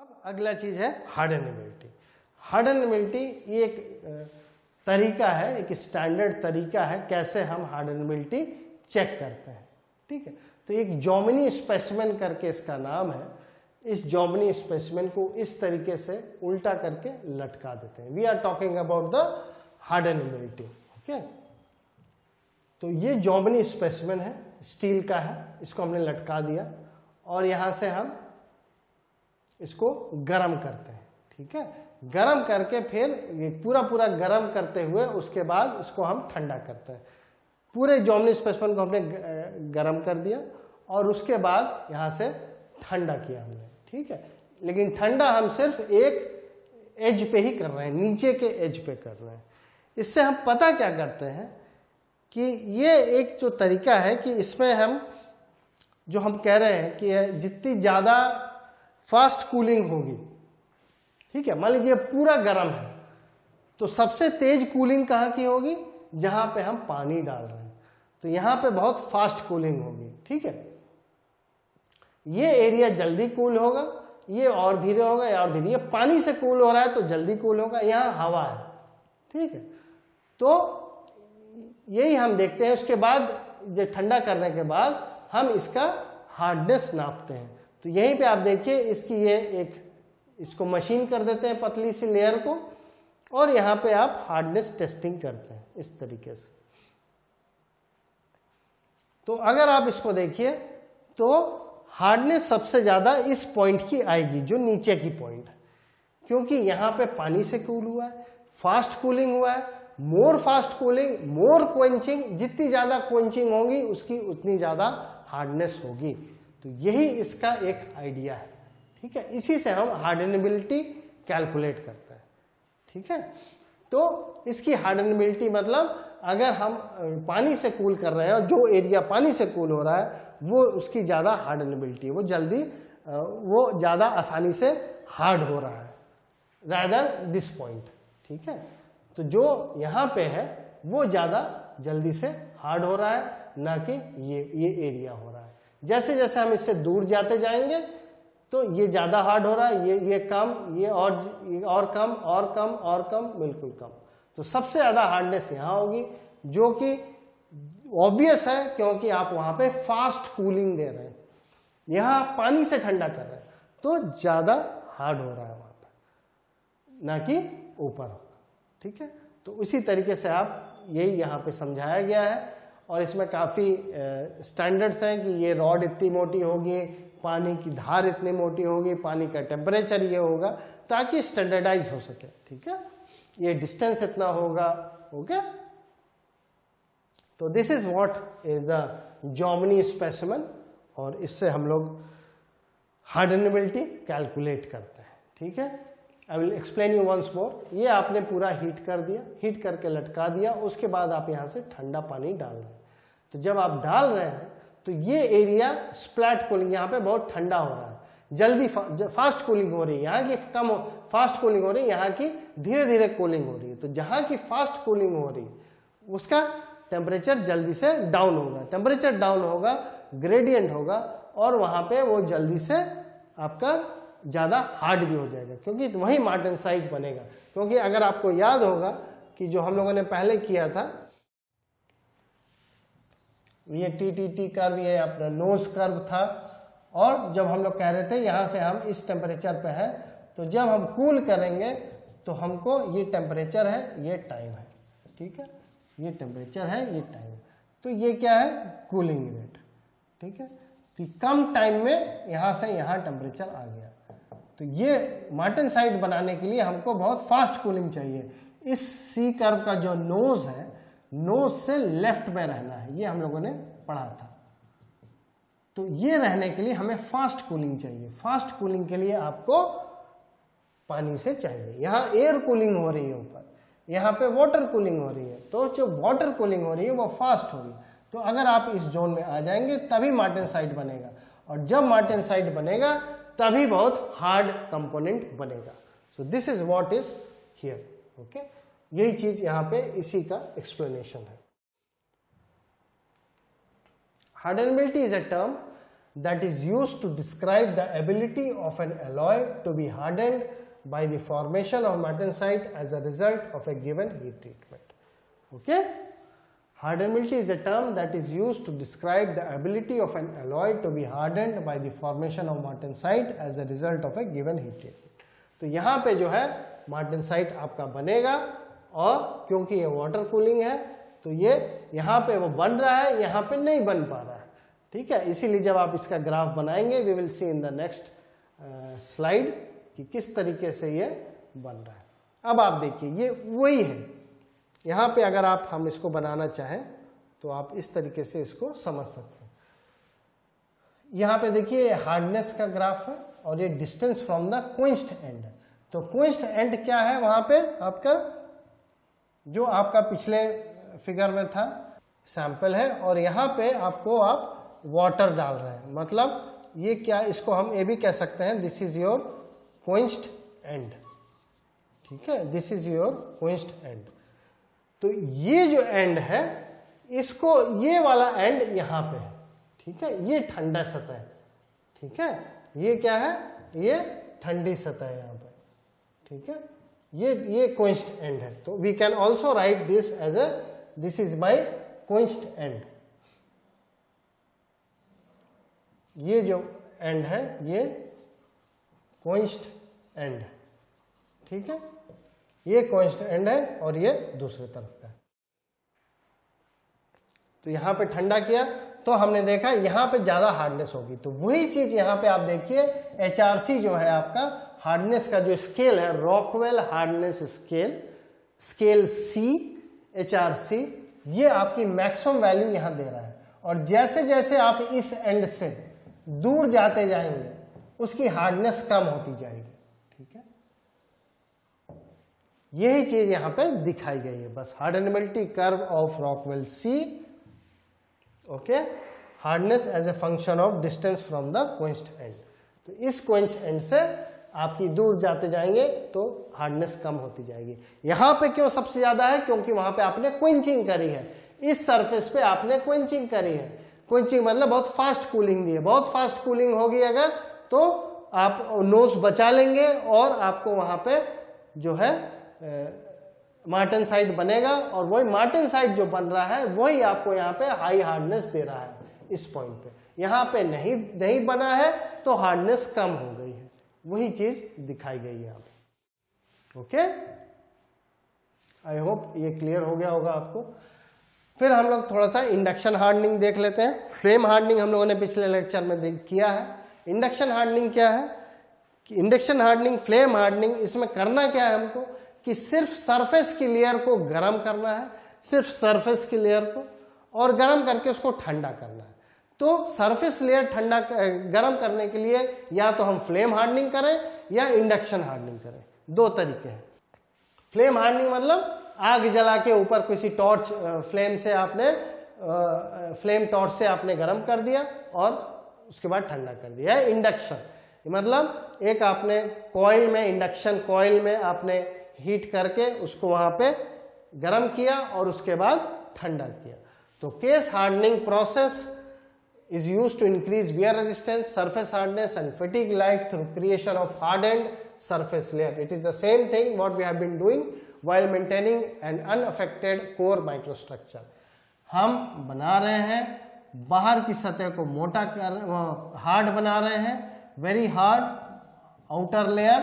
अब अगला चीज है हार्डनेबिलिटी। हार्डनेबिलिटी ये एक तरीका है, एक स्टैंडर्ड तरीका है कैसे हम हार्डनेबिलिटी चेक करते हैं। ठीक है, तो एक जॉमिनी स्पेसिमेन करके इसका नाम है। इस जॉमिनी स्पेसिमेन को इस तरीके से उल्टा करके लटका देते हैं। We are talking about the hardenability. Okay, तो ये जॉमिनी स्पेसिमेन है, स्टील का है, इसको हमने लटका दिया और यहां से हम इसको गर्म करते हैं। ठीक है, गर्म करके फिर ये पूरा गर्म करते हुए उसके बाद इसको हम ठंडा करते हैं। पूरे जॉमिनी स्पेसिमेन को हमने गर्म कर दिया और उसके बाद यहां से ठंडा किया हमने। ठीक है, लेकिन ठंडा हम सिर्फ एक एज पे ही कर रहे हैं, नीचे के एज पे कर रहे हैं। इससे हम पता क्या करते हैं कि ये एक जो तरीका है कि इसमें हम जो हम कह रहे हैं कि जितनी ज़्यादा फास्ट कूलिंग होगी, ठीक है, मान लीजिए पूरा गर्म है, तो सबसे तेज कूलिंग कहाँ की होगी? जहाँ पे हम पानी डाल रहे हैं, तो यहाँ पे बहुत फास्ट कूलिंग होगी। ठीक है, ये एरिया जल्दी कूल होगा, ये और धीरे होगा या और धीरे। ये पानी से कूल हो रहा है तो जल्दी कूल होगा, यहाँ हवा है। ठीक है, तो यही हम देखते हैं। उसके बाद जो ठंडा करने के बाद हम इसका हार्डनेस नापते हैं। तो यहीं पे आप देखिए इसकी ये एक इसको मशीन कर देते हैं पतली सी लेयर को, और यहाँ पे आप हार्डनेस टेस्टिंग करते हैं इस तरीके से। तो अगर आप इसको देखिए तो हार्डनेस सबसे ज्यादा इस पॉइंट की आएगी, जो नीचे की पॉइंट है, क्योंकि यहाँ पे पानी से कूल हुआ है, फास्ट कूलिंग हुआ है। मोर फास्ट कूलिंग, मोर क्वेंचिंग, जितनी ज्यादा क्वेंचिंग होगी उसकी उतनी ज्यादा हार्डनेस होगी। तो यही इसका एक आइडिया है। ठीक है, इसी से हम हार्डनेबिलिटी कैलकुलेट करते हैं। ठीक है, तो इसकी हार्डनेबिलिटी मतलब अगर हम पानी से कूल कर रहे हैं और जो एरिया पानी से कूल हो रहा है वो उसकी ज़्यादा हार्डनेबिलिटी है, वो ज़्यादा आसानी से हार्ड हो रहा है रादर दिस पॉइंट। ठीक है, तो जो यहाँ पे है वो ज़्यादा जल्दी से हार्ड हो रहा है, ना कि ये एरिया हो रहा है। जैसे जैसे हम इससे दूर जाते जाएंगे तो ये ज़्यादा हार्ड हो रहा है, ये कम, ये और कम और कम और कम, बिल्कुल कम। तो सबसे ज़्यादा हार्डनेस यहाँ होगी, जो कि ऑब्वियस है क्योंकि आप वहाँ पे फास्ट कूलिंग दे रहे हैं, यहाँ आप पानी से ठंडा कर रहे हैं, तो ज़्यादा हार्ड हो रहा है वहाँ पे, ना कि ऊपर होगा। ठीक है, तो उसी तरीके से आप यही यहाँ पे समझाया गया है। और इसमें काफ़ी स्टैंडर्ड्स हैं कि ये रॉड इतनी मोटी होगी, पानी की धार इतनी मोटी होगी, पानी का टेम्परेचर ये होगा, ताकि स्टैंडर्डाइज हो सके। ठीक है, ये डिस्टेंस इतना होगा। ओके, तो this is what is the Jominy specimen, और इससे हम लोग हार्डनेबिलिटी कैलकुलेट करते हैं। ठीक है, I will explain you once more. ये आपने पूरा हीट कर दिया, हीट करके लटका दिया, उसके बाद आप यहाँ से ठंडा पानी डाल रहे हैं। तो जब आप डाल रहे हैं तो ये एरिया स्प्लैट कूलिंग, यहाँ पे बहुत ठंडा हो रहा है, जल्दी फास्ट कूलिंग हो रही है, यहाँ की कम फास्ट कूलिंग हो रही है, यहाँ की धीरे धीरे कूलिंग हो रही है। तो जहाँ की फास्ट कूलिंग हो रही है उसका टेम्परेचर जल्दी से डाउन होगा, टेम्परेचर डाउन होगा, ग्रेडियंट होगा, और वहाँ पे वो जल्दी से आपका ज़्यादा हार्ड भी हो जाएगा, क्योंकि वही मार्टेनसाइट बनेगा। क्योंकि अगर आपको याद होगा कि जो हम लोगों ने पहले किया था, ये टी कर्व, ये अपना नोज कर्व था, और जब हम लोग कह रहे थे यहाँ से हम इस टेम्परेचर पे है, तो जब हम कूल करेंगे तो हमको ये टेम्परेचर है, ये टाइम है। ठीक है, ये टेम्परेचर है, ये टाइम है, तो ये क्या है? Cooling rate. ठीक है, तो कम टाइम में यहाँ से यहाँ टेम्परेचर आ गया। तो ये मार्टेनसाइट बनाने के लिए हमको बहुत फास्ट कूलिंग चाहिए। इस सी कर्व का जो नोज है, नोज से लेफ्ट में रहना है, ये हम लोगों ने पढ़ा था। तो ये रहने के लिए हमें फास्ट कूलिंग चाहिए। फास्ट कूलिंग के लिए आपको पानी से चाहिए। यहाँ एयर कूलिंग हो रही है ऊपर, यहाँ पे वाटर कूलिंग हो रही है, तो जो वाटर कूलिंग हो रही है वो फास्ट हो रही है। तो अगर आप इस जोन में आ जाएंगे तभी मार्टेनसाइट बनेगा, और जब मार्टेनसाइट बनेगा तभी बहुत हार्ड कंपोनेंट बनेगा। सो this is what is here. Okay, यही चीज यहाँ पे इसी का एक्सप्लेनेशन है। Hardenability is a term that is used to describe the ability of an alloy to be hardened by the formation of martensite as a result of a given heat treatment. Okay? Hardenability is a term that is used to describe the ability of an alloy to be hardened by the formation of martensite as a result of a given heat treatment. तो यहाँ पे जो है martensite आपका बनेगा, और क्योंकि ये वाटर कूलिंग है तो ये यहाँ पे वो बन रहा है, यहाँ पे नहीं बन पा रहा है, ठीक है। इसीलिए जब आप इसका ग्राफ बनाएंगे, we will see in the next slide कि किस तरीके से ये बन रहा है। अब आप देखिए ये वही है, यहाँ पे अगर हम इसको बनाना चाहें तो आप इस तरीके से इसको समझ सकते हैं। यहाँ पे देखिए हार्डनेस का ग्राफ है और ये distance from the quenched end है। तो क्विंच्ड एंड क्या है, वहां पे आपका जो आपका पिछले फिगर में था सैंपल है, और यहाँ पे आपको आप वाटर डाल रहे हैं, मतलब ये क्या, इसको हम ये भी कह सकते हैं दिस इज योर क्विंच्ड एंड, ठीक है, दिस इज योर क्विंच्ड एंड। तो ये जो एंड है इसको, ये वाला एंड यहाँ पे है, ठीक है, ये ठंडा सतह है, ठीक है, ये क्या है, ये ठंडी सतह है यहाँ पे, ठीक है, ये क्विंच्ड एंड है। तो we can also write this as a, this is my quenched end. ये जो एंड है ये क्विंच्ड एंड है, ठीक है, ये क्विंच्ड एंड है और ये दूसरी तरफ का है। तो यहां पे ठंडा किया तो हमने देखा यहां पे ज्यादा हार्डनेस होगी, तो वही चीज यहां पे आप देखिए HRC जो है आपका हार्डनेस का जो स्केल है, Rockwell hardness scale, scale C HRC, ये आपकी मैक्सिमम वैल्यू यहां दे रहा है, और जैसे जैसे आप इस एंड से दूर जाते जाएंगे उसकी हार्डनेस कम होती जाएगी, ठीक है। यही चीज यहां पे दिखाई गई है, बस hardenability curve of Rockwell C, okay, hardness as a function of distance from the quenched end. तो इस क्विंच एंड से आपकी दूर जाते जाएंगे तो हार्डनेस कम होती जाएगी। यहां पे क्यों सबसे ज्यादा है, क्योंकि वहां पे आपने क्विंचिंग करी है, इस सरफेस पे आपने क्विंचिंग करी है। क्विंचिंग मतलब बहुत फास्ट कूलिंग दी है, बहुत फास्ट कूलिंग होगी अगर तो आप नोज बचा लेंगे और आपको वहां पे जो है मार्टेनसाइट बनेगा, और वही मार्टेनसाइट जो बन रहा है वही आपको यहाँ पे हाई हार्डनेस दे रहा है इस पॉइंट पे। यहाँ पे नहीं बना है तो हार्डनेस कम हो गई है, वही चीज दिखाई गई है यहाँ पे। ओके, आई होप ये क्लियर हो गया होगा आपको। फिर हम लोग थोड़ा सा इंडक्शन हार्डनिंग देख लेते हैं। फ्लेम हार्डनिंग हम लोगों ने पिछले लेक्चर में किया है। इंडक्शन हार्डनिंग क्या है कि इंडक्शन हार्डनिंग, फ्लेम हार्डनिंग, इसमें करना क्या है हमको कि सिर्फ सरफेस की लेयर को गर्म करना है, सिर्फ सरफेस की लेयर को, और गर्म करके उसको ठंडा करना है। तो सरफेस लेयर ठंडा गर्म करने के लिए या तो हम फ्लेम हार्डनिंग करें या इंडक्शन हार्डनिंग करें, दो तरीके हैं। फ्लेम हार्डनिंग मतलब आग जला के ऊपर किसी टॉर्च फ्लेम से आपने फ्लेम टॉर्च से आपने गर्म कर दिया और उसके बाद ठंडा कर दिया। इंडक्शन मतलब एक आपने कॉइल में, इंडक्शन कॉइल में आपने हीट करके उसको वहां पे गर्म किया और उसके बाद ठंडा किया। तो case hardening process is used to increase wear resistance, surface hardness and fatigue life through creation of hardened surface layer. It is the same thing what we have been doing while maintaining an unaffected core microstructure. हम बना रहे हैं बाहर की सतह को मोटा hard बना रहे हैं, very hard outer layer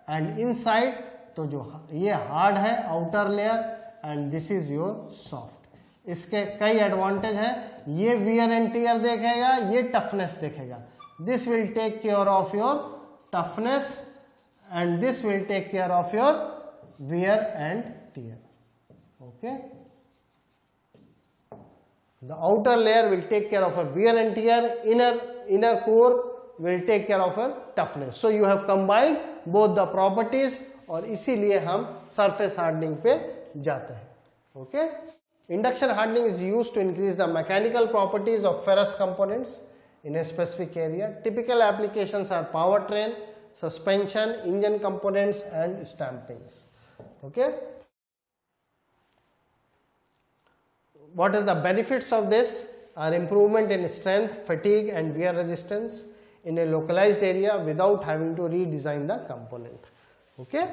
and inside, तो जो ये हार्ड है outer layer and this is your soft. इसके कई एडवांटेज हैं, ये वियर एंड टियर देखेगा, ये टफनेस देखेगा। This will take care of your toughness and this will take care of your wear and tear. Okay, the outer layer will take care of your wear and tear, inner core will take care of your toughness. So you have combined both the properties, और इसीलिए हम surface hardening पे जाते हैं। ओके, induction hardening is used to increase the mechanical properties of ferrous components in a specific area. Typical applications are powertrain, suspension, engine components and stampings. Okay, what is the benefits of this? are improvement in strength, fatigue and wear resistance in a localized area without having to redesign the component. Okay.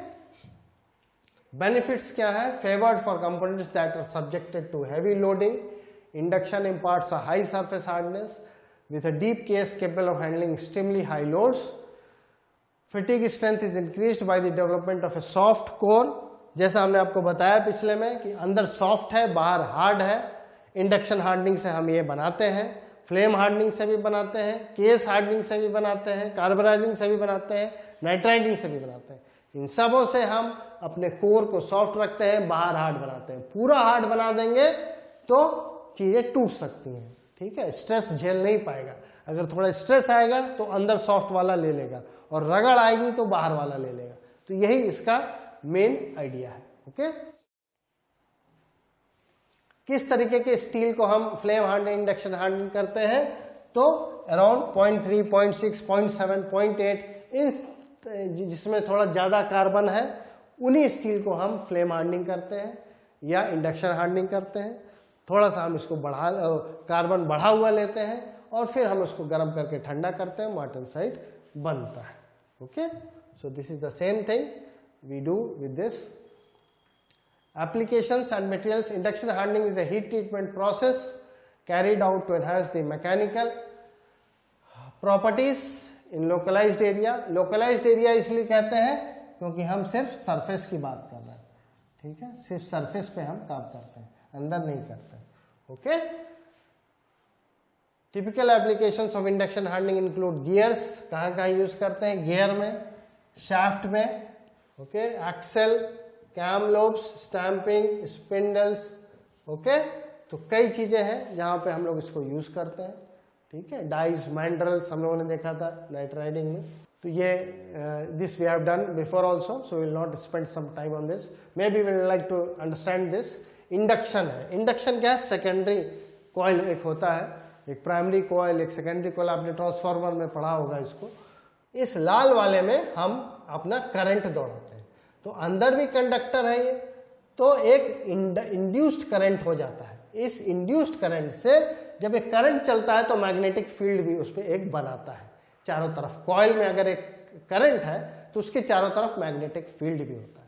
Benefits क्या है? Favored for components that are subjected to heavy loading. Induction imparts a high surface hardness with a deep case capable of handling extremely high loads. Fatigue strength is increased by the development of a soft core. जैसा हमने आपको बताया पिछले में कि अंदर soft है, बाहर हार्ड है. इंडक्शन हार्डनिंग से हम ये बनाते हैं, फ्लेम हार्डनिंग से भी बनाते हैं, केस हार्डनिंग से भी बनाते हैं, कार्बराइजिंग से भी बनाते हैं, नाइट्राइटिंग से भी बनाते हैं. इन सबों से हम अपने कोर को सॉफ्ट रखते हैं, बाहर हार्ड बनाते हैं. पूरा हार्ड बना देंगे तो चीजें टूट सकती हैं. ठीक है, स्ट्रेस झेल नहीं पाएगा. अगर थोड़ा स्ट्रेस आएगा तो अंदर सॉफ्ट वाला ले लेगा और रगड़ आएगी तो बाहर वाला ले लेगा. तो यही इसका मेन आइडिया है. ओके. किस तरीके के स्टील को हम फ्लेम हार्डनिंग, इंडक्शन हार्डनिंग करते हैं? तो अराउंड 0.3, 0.6, 0.7, 0.8 इन जिसमें थोड़ा ज्यादा कार्बन है उन्हीं स्टील को हम फ्लेम हार्डनिंग करते हैं या इंडक्शन हार्डनिंग करते हैं. थोड़ा सा हम इसको कार्बन बढ़ा हुआ लेते हैं और फिर हम उसको गर्म करके ठंडा करते हैं, मार्टेनसाइट बनता है. Okay. So this is the same thing we do with this. Applications and materials. Induction hardening is a heat treatment process carried out to enhance the mechanical properties in localized area. Localized area इसलिए कहते हैं क्योंकि हम सिर्फ surface की बात कर रहे हैं. ठीक है, सिर्फ सरफेस पे हम काम करते हैं, अंदर नहीं करते. Okay. Typical applications of induction hardening include gears. कहाँ कहाँ यूज करते हैं? गियर में, शाफ्ट में, okay, axle, cam lobes, stamping, spindles. Okay. तो कई चीजें हैं जहां पे हम लोग इसको यूज करते हैं. ठीक है. डाइज, मैंड्रल्स हम लोगों ने देखा था नाइट राइडिंग में. तो ये this we have done before also, so will not spend some time on this. Maybe will like to understand this. Induction है. इंडक्शन क्या है? सेकेंडरी कॉइल एक होता है, एक प्राइमरी कॉइल, एक सेकेंडरी कॉइल. आपने ट्रांसफार्मर में पढ़ा होगा इसको. इस लाल वाले में हम अपना करंट दौड़ाते हैं. तो अंदर भी कंडक्टर है ये, तो एक इंड्यूस्ड करंट हो जाता है. इस इंड्यूस्ड करंट से जब एक करंट चलता है तो मैग्नेटिक फील्ड भी उस पर एक बनाता है चारों तरफ. कॉइल में अगर एक करंट है तो उसके चारों तरफ मैग्नेटिक फील्ड भी होता है.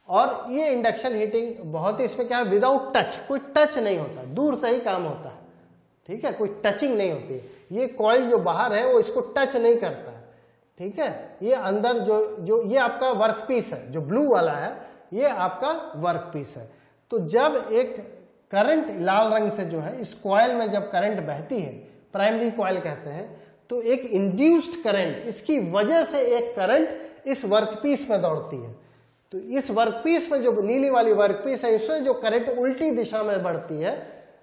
और ये इंडक्शन हीटिंग बहुत ही, इसमें क्या है, विदाउट टच, कोई टच नहीं होता, दूर से ही काम होता है. ठीक है, कोई टचिंग नहीं होती है. ये कॉइल जो बाहर है वो इसको टच नहीं करता है. ठीक है. ये अंदर जो ये आपका वर्क पीस है, जो ब्लू वाला है, ये आपका वर्क पीस है. तो जब एक करंट लाल रंग से जो है इस कॉइल में जब करंट बहती है, प्राइमरी कॉइल कहते हैं, तो एक इंड्यूस्ड करंट, इसकी वजह से एक करंट इस वर्क पीस में दौड़ती है. तो इस वर्क पीस में जो नीली वाली वर्क पीस है, इसमें जो करंट उल्टी दिशा में बढ़ती है,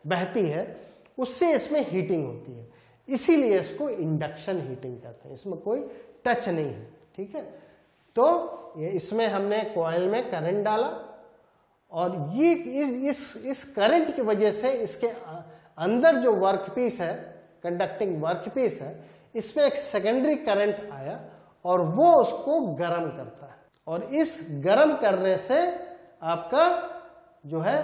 बहती है, उससे इसमें हीटिंग होती है. इसीलिए इसको इंडक्शन हीटिंग कहते हैं. इसमें कोई टच नहीं है. ठीक है. तो ये इसमें हमने कॉइल में करंट डाला और ये इस करंट की वजह से इसके अंदर जो वर्कपीस है, कंडक्टिंग वर्कपीस है, इसमें एक सेकेंडरी करंट आया और वो उसको गर्म करता है. और इस गर्म करने से आपका जो है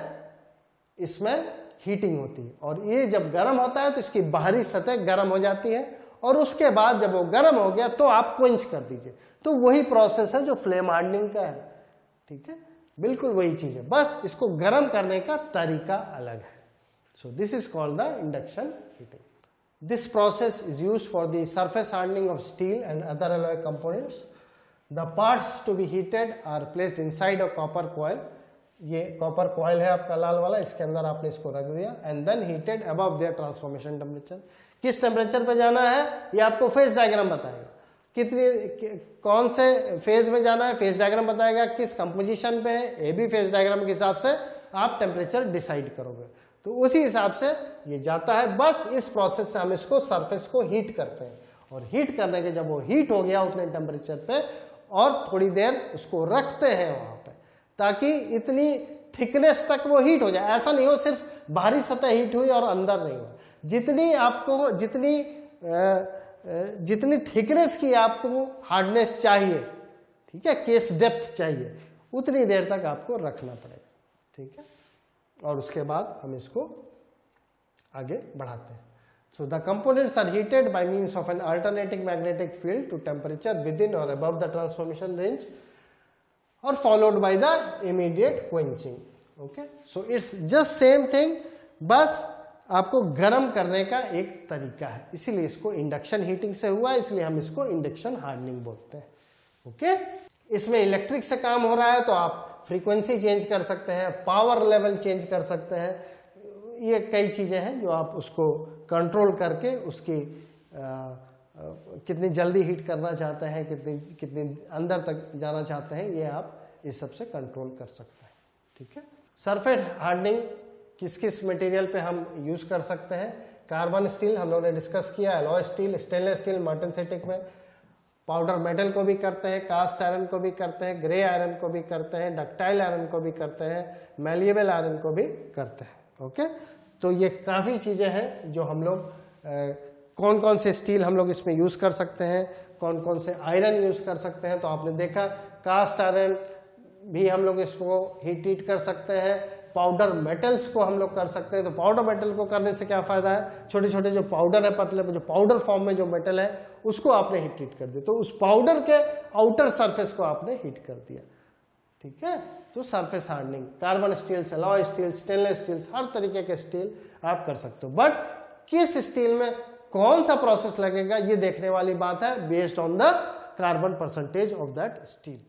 इसमें हीटिंग होती है. और ये जब गर्म होता है तो इसकी बाहरी सतह गर्म हो जाती है और उसके बाद जब वो गर्म हो गया तो आप क्वेंच कर दीजिए. तो वही प्रोसेस है जो फ्लेम हार्डनिंग का है. ठीक है, बिल्कुल वही चीज है, बस इसको गर्म करने का तरीका अलग है. So this is called the induction heating. This process is used for the surface hardening of steel and other alloy components. The parts to be heated are placed inside a copper coil. ये copper coil है आपका लाल वाला, इसके अंदर आपने इसको रख दिया and then heated above their transformation temperature. किस टेम्परेचर पे जाना है ये आपको फेज डायग्राम बताएगा. कौन से फेज में जाना है फेज डायग्राम बताएगा. किस कंपोजिशन पे है ये भी फेज डायग्राम के हिसाब से आप टेम्परेचर डिसाइड करोगे. तो उसी हिसाब से ये जाता है. बस इस प्रोसेस से हम इसको सरफेस को हीट करते हैं और हीट करने के जब वो हीट हो गया उतने टेम्परेचर पे और थोड़ी देर उसको रखते हैं वहां पे ताकि इतनी थिकनेस तक वो हीट हो जाए. ऐसा नहीं हो सिर्फ बाहरी सतह हीट हुई और अंदर नहीं हुआ. जितनी आपको जितनी थिकनेस की आपको हार्डनेस चाहिए, ठीक है, केस डेप्थ चाहिए, उतनी देर तक आपको रखना पड़ेगा. ठीक है. और उसके बाद हम इसको आगे बढ़ाते हैं। So the components are heated by means of an alternating magnetic field to temperature within or above the transformation range or followed by the immediate quenching. Okay, so it's just same thing, बस आपको गर्म करने का एक तरीका है, इसीलिए इसको इंडक्शन हीटिंग से हुआ, इसलिए हम इसको इंडक्शन हार्डनिंग बोलते हैं। ओके, इसमें इलेक्ट्रिक से काम हो रहा है तो आप फ्रीक्वेंसी चेंज कर सकते हैं, पावर लेवल चेंज कर सकते हैं, ये कई चीजें हैं जो आप उसको कंट्रोल करके उसकी कितनी जल्दी हीट करना चाहते हैं, कितनी अंदर तक जाना चाहते हैं, ये आप इस सब से कंट्रोल कर सकते हैं। ठीक है, सरफेस हार्डनिंग किस किस मटेरियल पे हम यूज कर सकते हैं? कार्बन स्टील हम लोगों ने डिस्कस किया, एलॉय स्टील, स्टेनलेस स्टील, मार्टेनसेटिक में, पाउडर मेटल को भी करते हैं, कास्ट आयरन को भी करते हैं, ग्रे आयरन को भी करते हैं, डक्टाइल आयरन को भी करते हैं, मैलिएबल आयरन को भी करते हैं। ओके, तो ये काफ़ी चीज़ें हैं जो हम लोग कौन कौन से स्टील हम लोग इसमें यूज़ कर सकते हैं, कौन कौन से आयरन यूज़ कर सकते हैं। तो आपने देखा कास्ट आयरन भी हम लोग इसको हीट कर सकते हैं, पाउडर मेटल्स को हम लोग कर सकते हैं। तो पाउडर मेटल को करने से क्या फ़ायदा है? छोटे छोटे जो पाउडर है, पतले जो पाउडर फॉर्म में जो मेटल है उसको आपने हीट कर दिया, तो उस पाउडर के आउटर सरफेस को आपने हीट कर दिया। ठीक है, तो surface hardening carbon steels, alloy steel, stainless steels, हर तरीके के स्टील आप कर सकते हो। बट किस स्टील में कौन सा प्रोसेस लगेगा ये देखने वाली बात है, based on the carbon percentage of that steel.